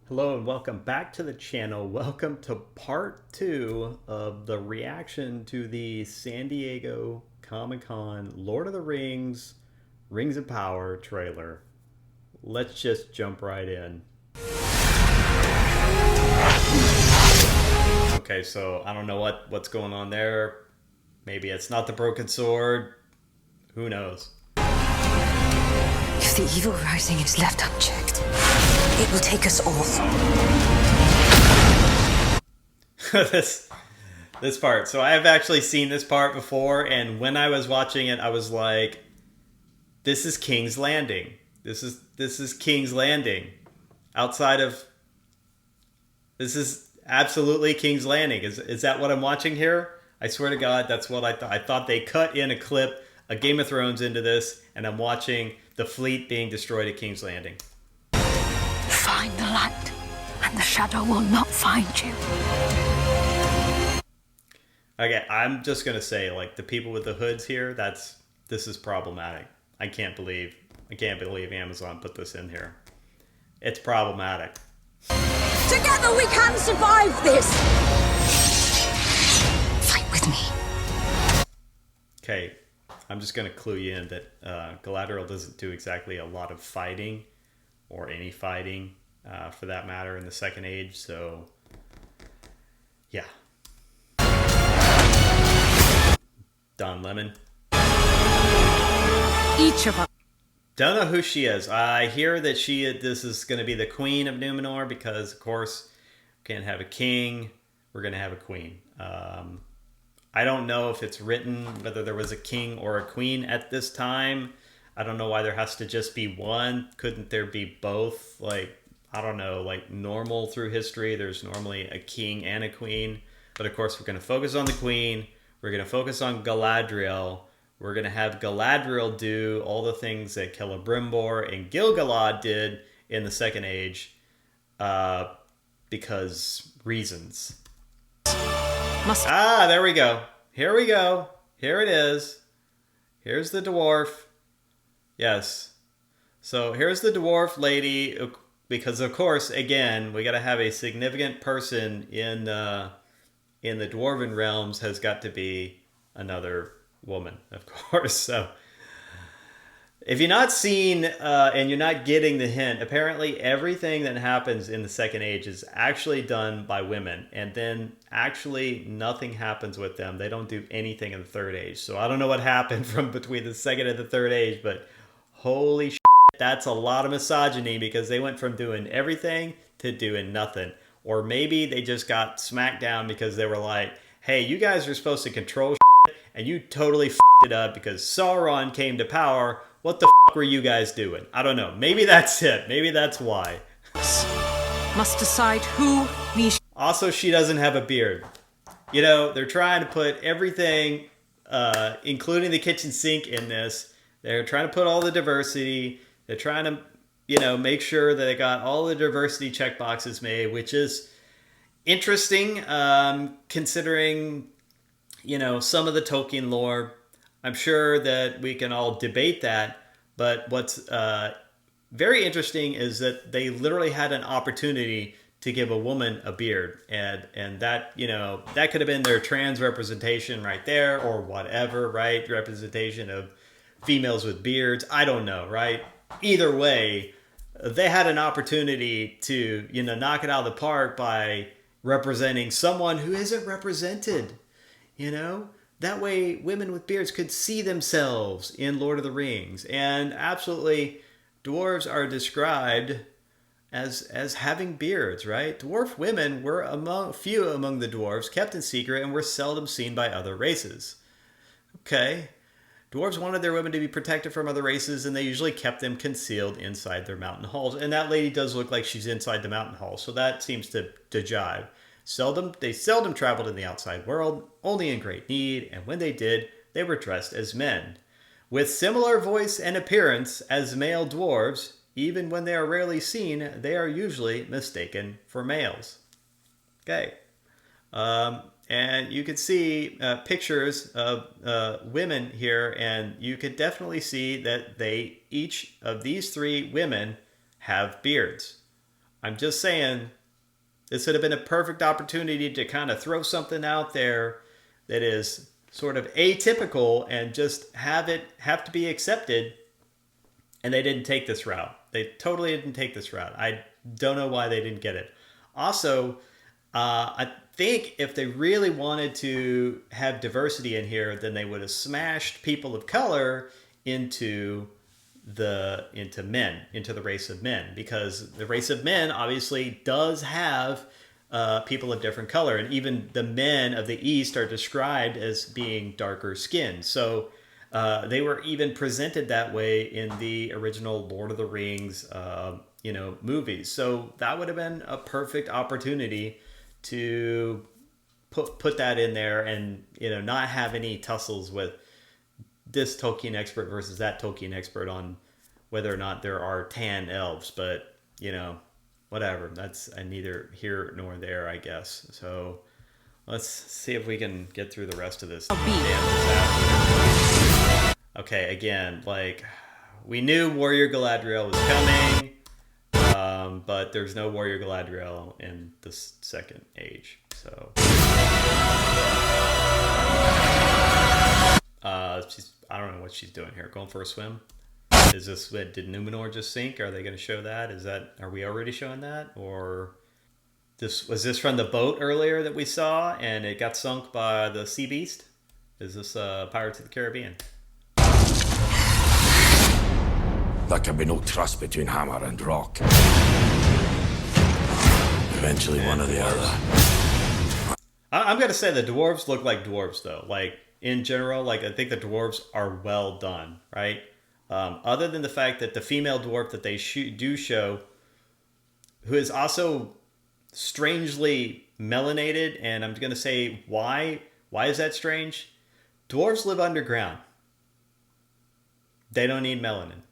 Hello and welcome back to the channel. Welcome to part 2 of the reaction to the San Diego Comic-Con Lord of the Rings Rings of Power trailer. Let's just jump right in. Okay, so I don't know what's going on there. Maybe it's not the broken sword. Who knows? If the evil rising is left unchecked, it will take us all. this part. So I have actually seen this part before, and when I was watching it, I was like, "This is King's Landing. This is King's Landing. This is absolutely King's Landing. Is that what I'm watching here? I swear to God, that's what I thought. I thought they cut in a clip of Game of Thrones into this, and I'm watching the fleet being destroyed at King's Landing." Find the light, and the shadow will not find you. Okay, I'm just gonna say, like, the people with the hoods here, this is problematic. I can't believe Amazon put this in here. It's problematic. Together we can survive this! Fight with me. Okay, I'm just gonna clue you in that Galadriel doesn't do exactly a lot of fighting, or any fighting, for that matter, in the Second Age, so yeah. Don Lemon. Each of us. Don't know who she is. I hear that this is going to be the Queen of Numenor because, of course, we can't have a king. We're going to have a queen. I don't know if it's written whether there was a king or a queen at this time. I don't know why there has to just be one. Couldn't there be both? Like, I don't know, like normal through history, there's normally a king and a queen. But, of course, we're going to focus on the queen. We're going to focus on Galadriel. We're going to have Galadriel do all the things that Celebrimbor and Gil-Galad did in the Second Age because reasons. There we go. Here we go. Here it is. Here's the dwarf. Yes. So here's the dwarf lady because, of course, again, we got to have a significant person in the Dwarven realms has got to be another woman, of course. So if you're not seen and you're not getting the hint, apparently everything that happens in the Second Age is actually done by women, and then actually nothing happens with them. They don't do anything in the Third Age. So I don't know what happened from between the Second and the Third Age, but holy shit, that's a lot of misogyny because they went from doing everything to doing nothing. Or maybe they just got smacked down because they were like, hey, you guys are supposed to control shit, and you totally f***ed it up because Sauron came to power. What the f*** were you guys doing? I don't know. Maybe that's it. Maybe that's why. Must decide who we... Also, she doesn't have a beard. You know, they're trying to put everything, including the kitchen sink in this. They're trying to put all the diversity. They're trying to, you know, make sure that they got all the diversity check boxes made, which is interesting, considering, you know, some of the Tolkien lore. I'm sure that we can all debate that, but what's very interesting is that they literally had an opportunity to give a woman a beard, and that, you know, that could have been their trans representation right there, or whatever, right? Representation of females with beards. I don't know, right? Either way, they had an opportunity to, you know, knock it out of the park by representing someone who isn't represented, you know? That way women with beards could see themselves in Lord of the Rings. And absolutely, dwarves are described as having beards, right? Dwarf women were few among the dwarves, kept in secret, and were seldom seen by other races. Okay. Dwarves wanted their women to be protected from other races, and they usually kept them concealed inside their mountain halls. And that lady does look like she's inside the mountain hall, so that seems to jive. They seldom traveled in the outside world, only in great need, and when they did, they were dressed as men. With similar voice and appearance as male dwarves, even when they are rarely seen, they are usually mistaken for males. Okay. And you could see pictures of women here, and you could definitely see that each of these three women have beards. I'm just saying, this would have been a perfect opportunity to kind of throw something out there that is sort of atypical and just have to be accepted. And they didn't take this route. They totally didn't take this route. I don't know why they didn't get it. Also, I think if they really wanted to have diversity in here, then they would have smashed people of color into the race of men, because the race of men obviously does have people of different color, and even the men of the East are described as being darker skinned. So they were even presented that way in the original Lord of the Rings movies. So that would have been a perfect opportunity to put that in there, and not have any tussles with this Tolkien expert versus that Tolkien expert on whether or not there are tan elves. But whatever, that's neither here nor there, I guess. So let's see if we can get through the rest of this. Okay, again, like, we knew Warrior Galadriel was coming, but there's no Warrior Galadriel in the second age. So I don't know what she's doing here. Going for a swim? Is this, did Numenor just sink? Are they going to show that? Are we already showing that? Or was this from the boat earlier that we saw and it got sunk by the sea beast? Is this Pirates of the Caribbean? There can be no trust between hammer and rock. Eventually, one or the other. I'm going to say the dwarves look like dwarves, though. Like, in general, like, I think the dwarves are well done, right? Other than the fact that the female dwarf that they do show, who is also strangely melanated, and I'm going to say why. Why is that strange? Dwarves live underground. They don't need melanin.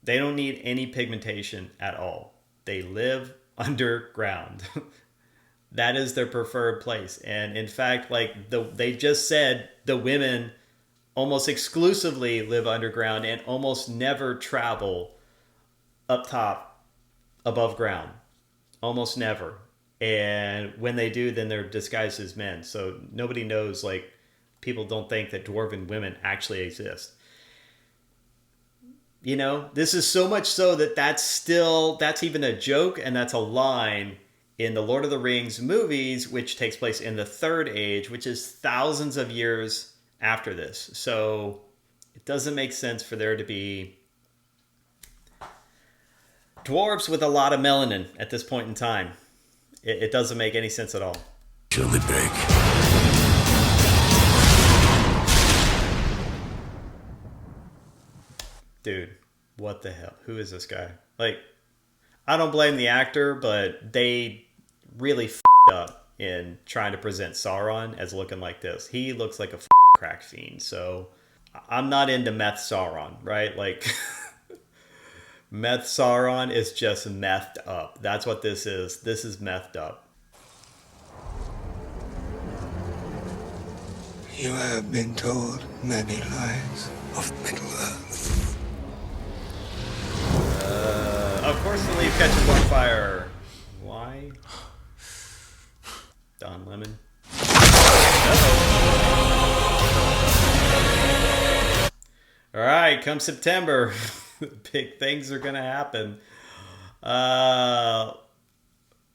They don't need any pigmentation at all. They live underground. That is their preferred place. And in fact, like, they just said the women almost exclusively live underground and almost never travel up top above ground. Almost never. And when they do, then they're disguised as men. So nobody knows, like, people don't think that dwarven women actually exist. This is so much so that that's even a joke, and that's a line in the Lord of the Rings movies, which takes place in the Third Age, which is thousands of years after this. So it doesn't make sense for there to be dwarves with a lot of melanin at this point in time. It doesn't make any sense at all. Surely break. Dude, what the hell? Who is this guy? Like, I don't blame the actor, but they really f***ed up in trying to present Sauron as looking like this. He looks like a crack fiend. So I'm not into Meth Sauron, right? Like, Meth Sauron is just methed up. That's what this is. This is methed up. You have been told many lies of Middle-earth. Of course the leaf catches on fire. Why? Don Lemon. Uh-oh. Alright, come September, big things are gonna happen.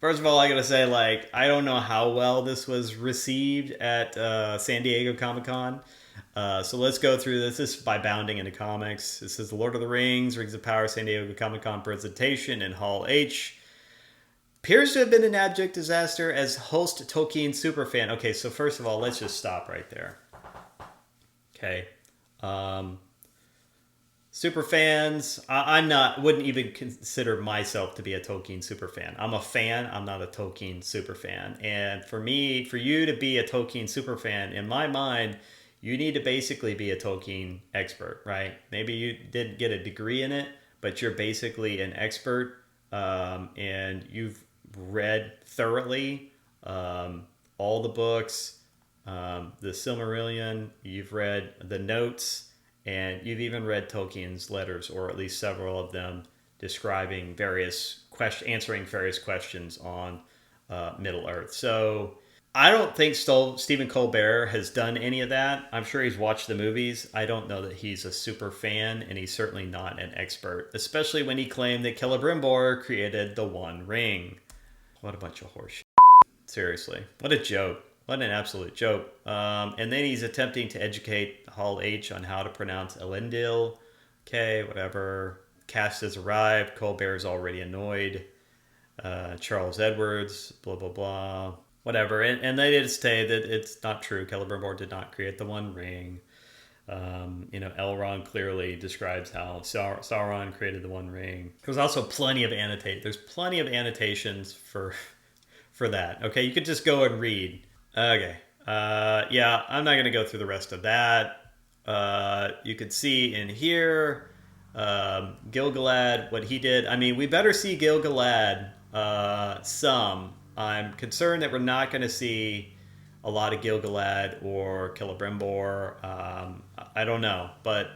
First of all, I gotta say, like, I don't know how well this was received at San Diego Comic-Con. So let's go through this. This is by Bounding into Comics. This is the Lord of the Rings, Rings of Power, San Diego Comic-Con presentation in Hall H. Appears to have been an abject disaster as host Tolkien superfan. Okay, so first of all, let's just stop right there. Okay. Superfans, wouldn't even consider myself to be a Tolkien superfan. I'm a fan, I'm not a Tolkien superfan. And for you to be a Tolkien superfan, in my mind, you need to basically be a Tolkien expert, right? Maybe you didn't get a degree in it, but you're basically an expert, and you've read thoroughly all the books, the Silmarillion, you've read the notes, and you've even read Tolkien's letters, or at least several of them, describing answering various questions on Middle Earth. So I don't think Stephen Colbert has done any of that. I'm sure he's watched the movies. I don't know that he's a super fan, and he's certainly not an expert, especially when he claimed that Celebrimbor created the One Ring. What a bunch of horseshit. Seriously. What a joke. What an absolute joke. And then he's attempting to educate Hall H on how to pronounce Elendil. Okay, whatever. Cast has arrived. Colbert's already annoyed. Charles Edwards, blah, blah, blah. Whatever. And they did say that it's not true. Celebrimbor did not create the One Ring. Elrond clearly describes how Sauron created the One Ring. There's also plenty of There's plenty of annotations for that. Okay, you could just go and read. Okay. Yeah, I'm not going to go through the rest of that. You could see in here Gil-Galad, what he did. I mean, we better see Gil-Galad some. I'm concerned that we're not going to see a lot of Gil-Galad or Celebrimbor. I don't know. But,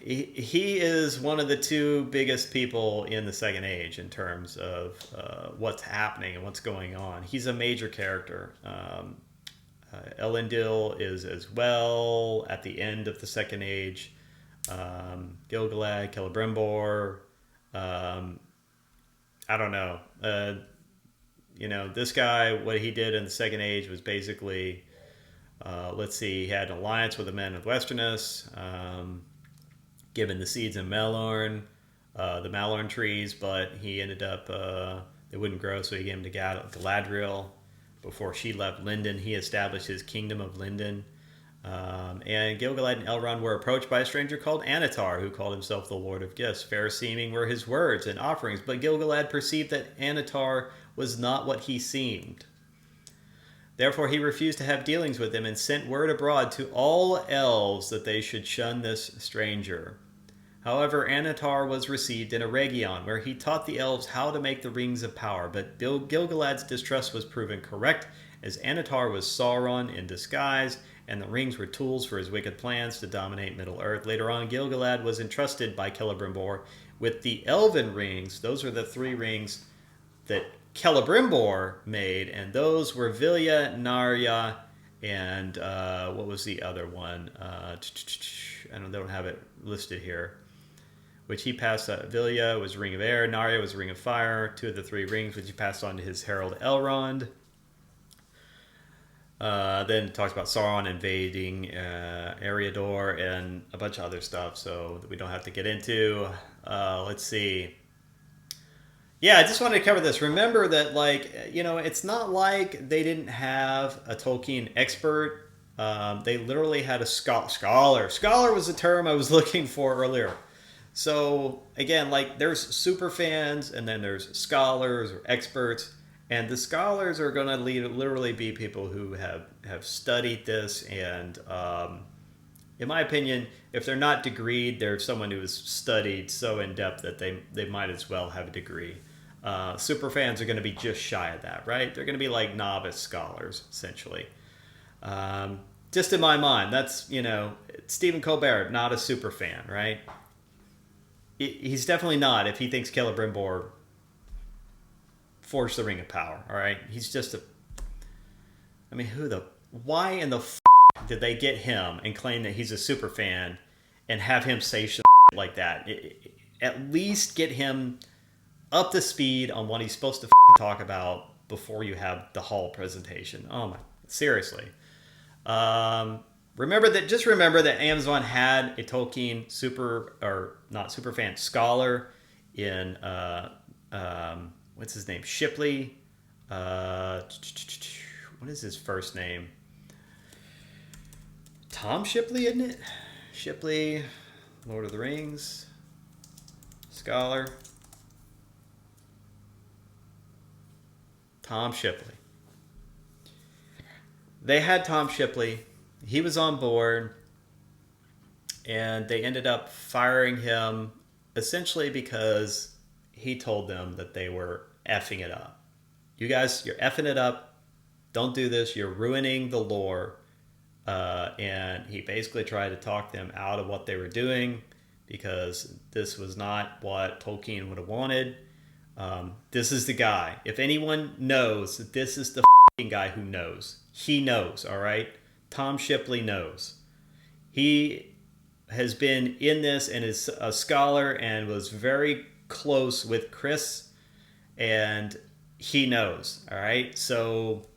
he is one of the two biggest people in the Second Age in terms of what's happening and what's going on. He's a major character. Elendil is as well at the end of the Second Age. Gil-Galad, Celebrimbor. I don't know. This guy, what he did in the Second Age was basically, he had an alliance with the men of Westerness, given the seeds of Melorn, the Malorn trees, but he ended up, they wouldn't grow, so he gave them to Galadriel. Before she left Lindon, he established his kingdom of Lindon. And Gil-Galad and Elrond were approached by a stranger called Annatar, who called himself the Lord of Gifts. Fair seeming were his words and offerings, but Gil-Galad perceived that Annatar was not what he seemed. Therefore he refused to have dealings with him and sent word abroad to all elves that they should shun this stranger. However, Annatar was received in Eregion, where he taught the elves how to make the rings of power, but Gil-Galad's distrust was proven correct, as Annatar was Sauron in disguise, and the rings were tools for his wicked plans to dominate Middle-earth. Later on, Gil-Galad was entrusted by Celebrimbor with the Elven rings. Those are the 3 rings that Celebrimbor made, and those were Vilya, Narya, and what was the other one? They don't have it listed here. Which he passed. Vilya was Ring of Air, Narya was Ring of Fire. 2 of the 3 rings, which he passed on to his herald Elrond. Then it talks about Sauron invading Eriador and a bunch of other stuff, so that we don't have to get into. Let's see. Yeah, I just wanted to cover this. Remember that, it's not like they didn't have a Tolkien expert. They literally had a scholar. Scholar was the term I was looking for earlier. So, again, there's super fans, and then there's scholars or experts. And the scholars are going to literally be people who have studied this. And in my opinion, if they're not degreed, they're someone who has studied so in depth that they might as well have a degree. Super fans are going to be just shy of that, right? They're going to be like novice scholars, essentially. Just in my mind, that's, Stephen Colbert, not a super fan, right? He's definitely not if he thinks Celebrimbor forged the Ring of Power, all right? He's just why in the did they get him and claim that he's a super fan and have him say shit like that? At least get him up to speed on what he's supposed to talk about before you have the Hall presentation. Oh my, seriously. Remember that Amazon had a Tolkien scholar in what's his name? Shippey. What is his first name? Tom Shippey, isn't it? Shippey, Lord of the Rings, scholar. Tom Shippey. They had Tom Shippey. He was on board, and they ended up firing him essentially because he told them that they were effing it up. You guys, you're effing it up. Don't do this. You're ruining the lore. And he basically tried to talk them out of what they were doing. because this was not what Tolkien would have wanted. This is the guy. If anyone knows, this is the guy who knows. He knows, all right? Tom Shipley knows. He has been in this and is a scholar and was very close with Chris, and he knows, all right? So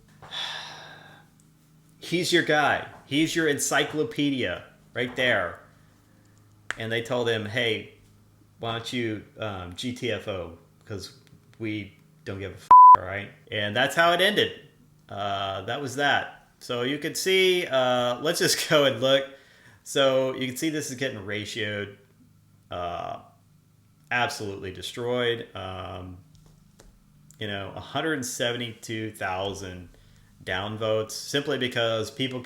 he's your guy. He's your encyclopedia right there. And they told him, hey, why don't you GTFO? Because we don't give a f***, all right? And that's how it ended. That was that. So you could see, let's just go and look. So you can see this is getting ratioed, absolutely destroyed. 172,000 downvotes, simply because people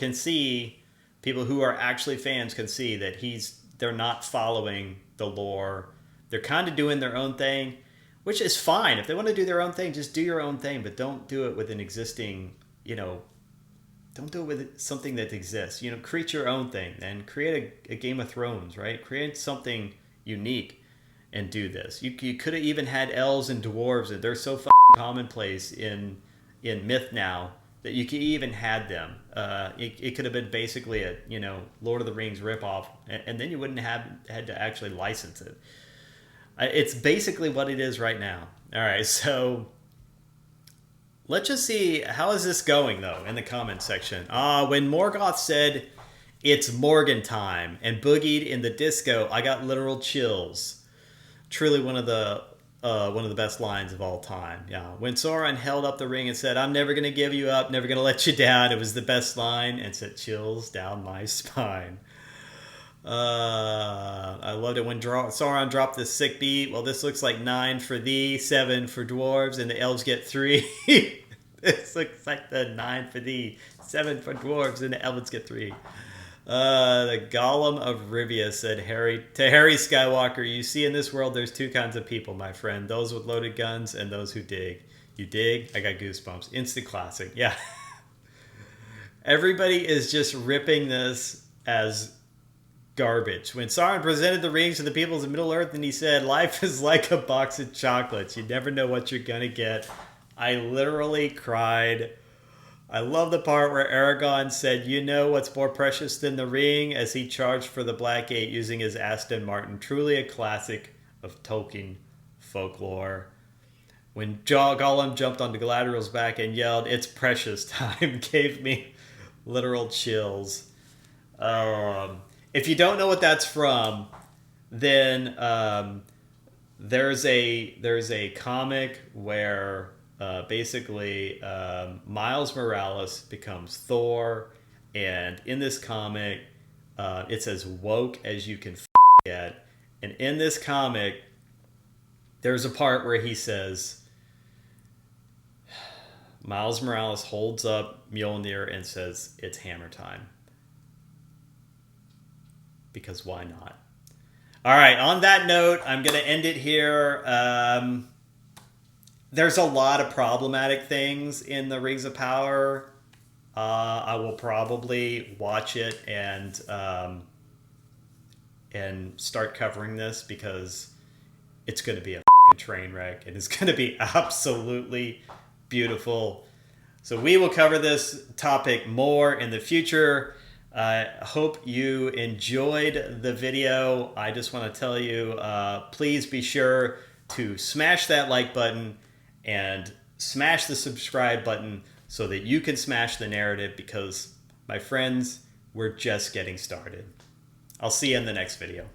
who are actually fans can see that they're not following the lore. They're kind of doing their own thing, which is fine. If they want to do their own thing, just do your own thing, but don't do it with an existing, don't do it with something that exists. Create your own thing and create a Game of Thrones, right? Create something unique and do this. You could have even had elves and dwarves, and they're so fucking commonplace in myth now that you could even had them. It could have been basically a Lord of the Rings ripoff, and then you wouldn't have had to actually license it. It's basically what it is right now. All right, so let's just see, how is this going, though, in the comments section. When Morgoth said, "It's Morgan time," and boogied in the disco, I got literal chills. Truly one of the best lines of all time. Yeah. When Sauron held up the ring and said, "I'm never going to give you up, never going to let you down," it was the best line, and sent chills down my spine. I loved it when Sauron dropped this sick beat. Well, this looks like 9 for thee, 7 for dwarves, and the elves get 3. This looks like the 9 for thee, 7 for dwarves, and the elves get 3. The Golem of Rivia said to Harry Skywalker, "You see, in this world there's 2 kinds of people, my friend. Those with loaded guns and those who dig. You dig?" I got goosebumps. Instant classic. Yeah. Everybody is just ripping this as garbage. When Sauron presented the rings to the peoples of Middle-earth and he said, "Life is like a box of chocolates. You never know what you're going to get," I literally cried. I love the part where Aragorn said, "You know what's more precious than the ring?" as he charged for the Black Gate using his Aston Martin. Truly a classic of Tolkien folklore. When Gollum jumped onto Galadriel's back and yelled, "It's precious time," gave me literal chills. If you don't know what that's from, then there's a comic where basically Miles Morales becomes Thor, and in this comic it's as woke as you can get. And in this comic there's a part where he says, Miles Morales holds up Mjolnir and says, "It's hammer time." Because why not? All right, on that note, I'm going to end it here. There's a lot of problematic things in the Rings of Power. I will probably watch it and start covering this, because it's going to be a train wreck, and it's going to be absolutely beautiful. So we will cover this topic more in the future. I hope you enjoyed the video. I just want to tell you, please be sure to smash that like button and smash the subscribe button so that you can smash the narrative, because, my friends, we're just getting started. I'll see you in the next video.